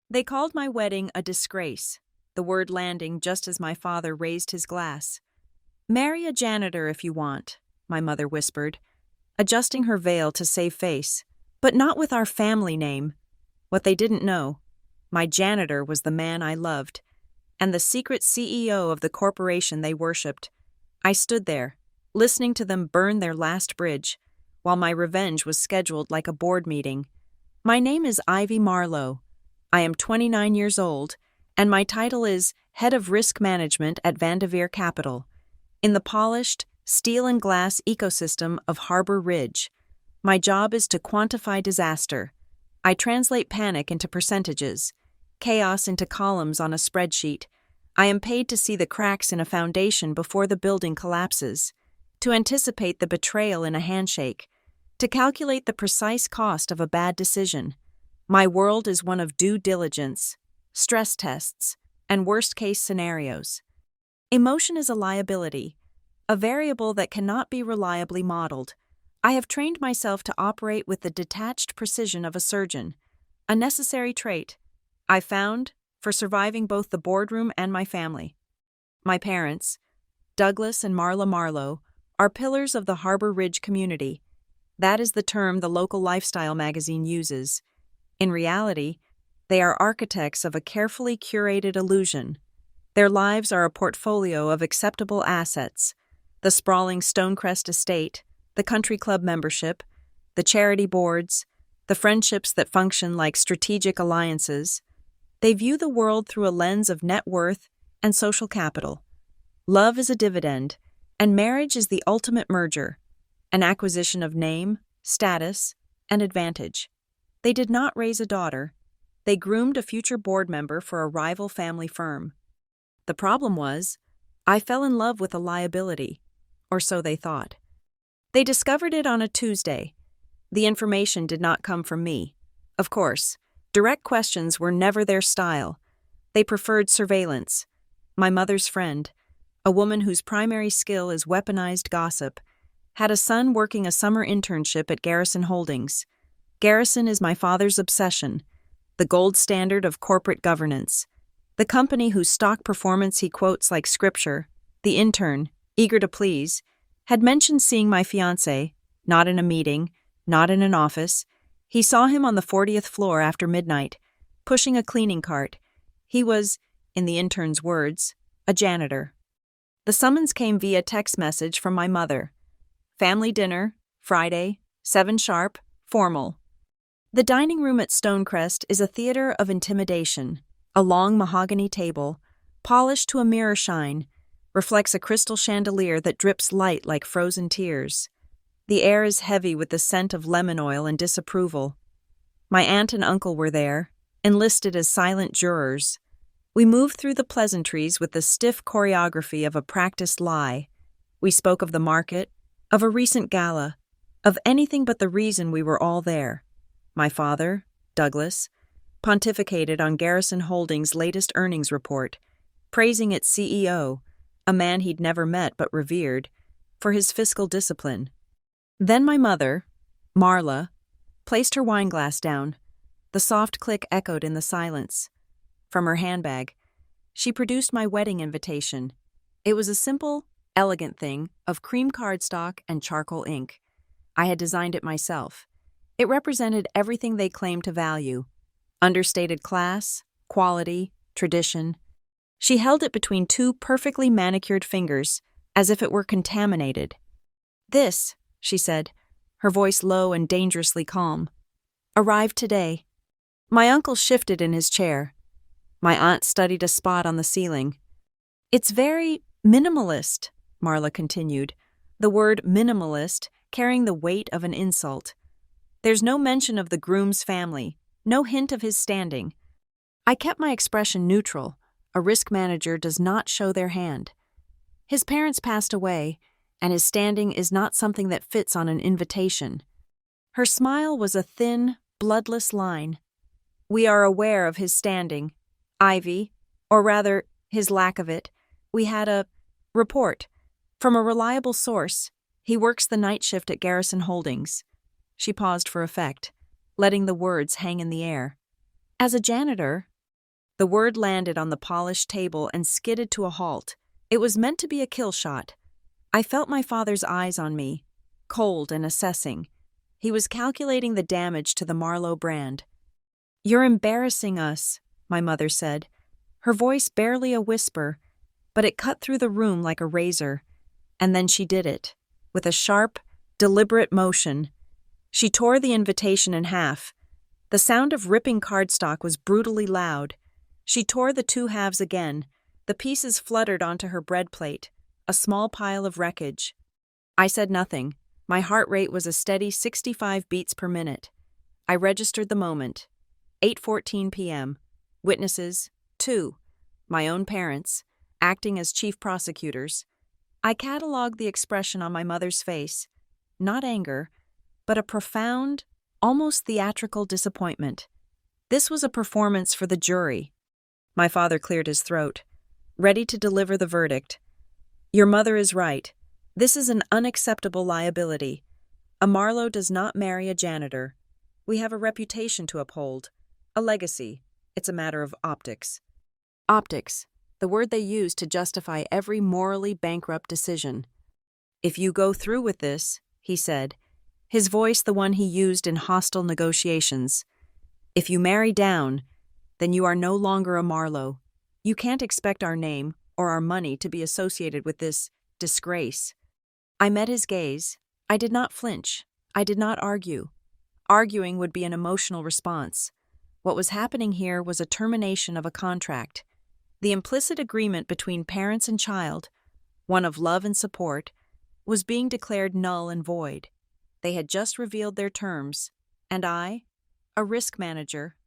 They called my wedding a disgrace, the word landing just as my father raised his glass. "Marry a janitor if you want," my mother whispered, adjusting her veil to save face, "but not with our family name." What they didn't know, my janitor was the man I loved, and the secret CEO of the corporation they worshipped. I stood there, listening to them burn their last bridge, while my revenge was scheduled like a board meeting. My name is Ivy Marlowe. I am 29 years old, and my title is Head of Risk Management at Vanderveer Capital, in the polished, steel and glass ecosystem of Harbor Ridge. My job is to quantify disaster. I translate panic into percentages, chaos into columns on a spreadsheet. I am paid to see the cracks in a foundation before the building collapses, to anticipate the betrayal in a handshake, to calculate the precise cost of a bad decision. My world is one of due diligence, stress tests, and worst-case scenarios. Emotion is a liability, a variable that cannot be reliably modeled. I have trained myself to operate with the detached precision of a surgeon, a necessary trait, I found, for surviving both the boardroom and my family. My parents, Douglas and Marla Marlowe, are pillars of the Harbor Ridge community. That is the term the local lifestyle magazine uses. In reality, they are architects of a carefully curated illusion. Their lives are a portfolio of acceptable assets: the sprawling Stonecrest estate, the country club membership, the charity boards, the friendships that function like strategic alliances. They view the world through a lens of net worth and social capital. Love is a dividend, and marriage is the ultimate merger, an acquisition of name, status, and advantage. They did not raise a daughter. They groomed a future board member for a rival family firm. The problem was, I fell in love with a liability, or so they thought. They discovered it on a Tuesday. The information did not come from me. Of course, direct questions were never their style. They preferred surveillance. My mother's friend, a woman whose primary skill is weaponized gossip, had a son working a summer internship at Garrison Holdings. Garrison is my father's obsession, the gold standard of corporate governance. The company whose stock performance he quotes like scripture. The intern, eager to please, had mentioned seeing my fiancé, not in a meeting, not in an office. He saw him on the 40th floor after midnight, pushing a cleaning cart. He was, in the intern's words, a janitor. The summons came via text message from my mother. Family dinner, Friday, 7 sharp, formal. The dining room at Stonecrest is a theater of intimidation. A long mahogany table, polished to a mirror shine, reflects a crystal chandelier that drips light like frozen tears. The air is heavy with the scent of lemon oil and disapproval. My aunt and uncle were there, enlisted as silent jurors. We moved through the pleasantries with the stiff choreography of a practiced lie. We spoke of the market, of a recent gala, of anything but the reason we were all there. My father, Douglas, pontificated on Garrison Holdings' latest earnings report, praising its CEO, a man he'd never met but revered, for his fiscal discipline. Then my mother, Marla, placed her wineglass down. The soft click echoed in the silence. From her handbag, she produced my wedding invitation. It was a simple, elegant thing of cream cardstock and charcoal ink. I had designed it myself. It represented everything they claimed to value: understated class, quality, tradition. She held it between 2 perfectly manicured fingers, as if it were contaminated. "This," she said, her voice low and dangerously calm, "arrived today." My uncle shifted in his chair. My aunt studied a spot on the ceiling. "It's very minimalist," Marla continued, the word minimalist carrying the weight of an insult. "There's no mention of the groom's family, no hint of his standing." I kept my expression neutral. A risk manager does not show their hand. His parents passed away, and his standing is not something that fits on an invitation. Her smile was a thin, bloodless line. "We are aware of his standing, Ivy, or rather, his lack of it. We had a report from a reliable source. He works the night shift at Garrison Holdings." She paused for effect, letting the words hang in the air. "As a janitor, The word landed on the polished table and skidded to a halt. It was meant to be a kill shot. I felt my father's eyes on me, cold and assessing. He was calculating the damage to the Marlowe brand. "You're embarrassing us," my mother said, her voice barely a whisper, but it cut through the room like a razor. And then she did it, with a sharp, deliberate motion. She tore the invitation in half. The sound of ripping cardstock was brutally loud. She tore the two halves again. The pieces fluttered onto her bread plate, a small pile of wreckage. I said nothing. My heart rate was a steady 65 beats per minute. I registered the moment. 8:14 p.m. Witnesses, 2. My own parents, acting as chief prosecutors. I catalogued the expression on my mother's face. Not anger, but a profound, almost theatrical disappointment. This was a performance for the jury. My father cleared his throat, ready to deliver the verdict. "Your mother is right. This is an unacceptable liability. A Marlowe does not marry a janitor. We have a reputation to uphold, a legacy. It's a matter of optics." Optics, the word they use to justify every morally bankrupt decision. "If you go through with this," he said, his voice the one he used in hostile negotiations, "if you marry down, then you are no longer a Marlowe. You can't expect our name or our money to be associated with this disgrace." I met his gaze. I did not flinch. I did not argue. Arguing would be an emotional response. What was happening here was a termination of a contract. The implicit agreement between parents and child, one of love and support, was being declared null and void. They had just revealed their terms, and I, a risk manager,